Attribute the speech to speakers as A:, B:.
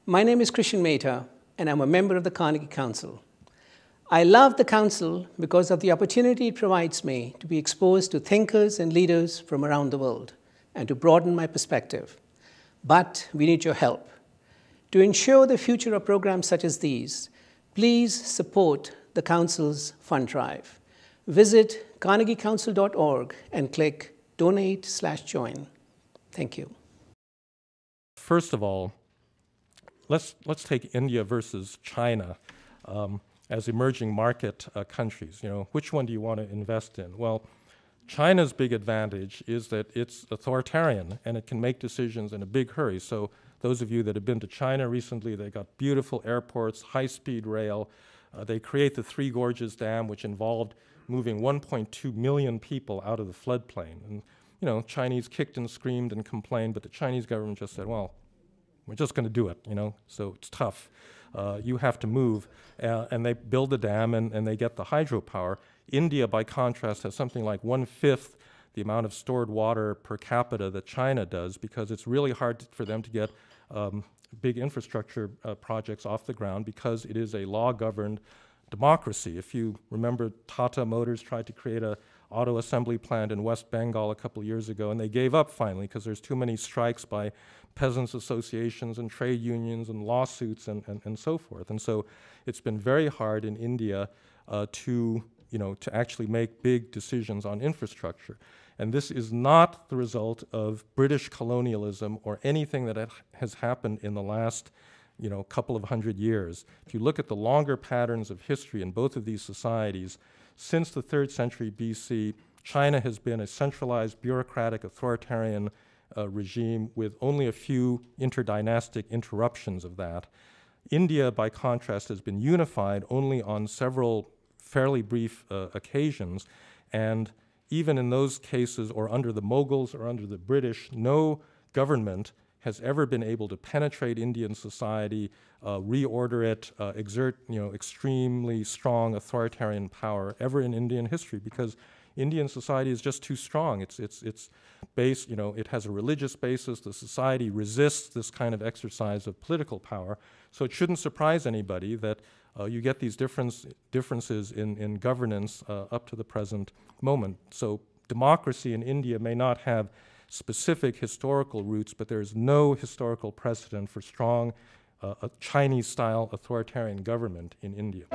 A: My name is Christian Mehta, and I'm a member of the Carnegie Council. I love the Council because of the opportunity it provides me to be exposed to thinkers and leaders from around the world and to broaden my perspective. But we need your help. To ensure the future of programs such as these, please support the Council's fund drive. Visit carnegiecouncil.org and click Donate/Join. Thank you.
B: First of all, let's take India versus China as emerging market countries. Which one do you want to invest in? Well, China's big advantage is that it's authoritarian and it can make decisions in a big hurry. So those of you that have been to China recently, they got beautiful airports, high-speed rail. They create the Three Gorges Dam, which involved moving 1.2 million people out of the floodplain. And Chinese kicked and screamed and complained, but the Chinese government just said, well, we're just going to do it, so it's tough. You have to move. And they build the dam and they get the hydropower. India, by contrast, has something like 1/5 the amount of stored water per capita that China does, because it's really hard for them to get big infrastructure projects off the ground because it is a law-governed democracy. If you remember, Tata Motors tried to create an auto assembly plant in West Bengal a couple of years ago, and they gave up finally because there's too many strikes by peasants' associations and trade unions and lawsuits and so forth. And so it's been very hard in India to actually make big decisions on infrastructure. And this is not the result of British colonialism or anything that has happened in the last couple of hundred years. If you look at the longer patterns of history in both of these societies, since the 3rd century BC, China has been a centralized, bureaucratic, authoritarian regime with only a few interdynastic interruptions of that. India, by contrast, has been unified only on several fairly brief occasions, and even in those cases, or under the Mughals or under the British, no government has ever been able to penetrate Indian society, reorder it, exert extremely strong authoritarian power ever in Indian history, because Indian society is just too strong. It's based, it has a religious basis. The society resists this kind of exercise of political power. So it shouldn't surprise anybody that you get these differences in governance up to the present moment. So democracy in India may not have specific historical roots, but there is no historical precedent for strong Chinese-style authoritarian government in India.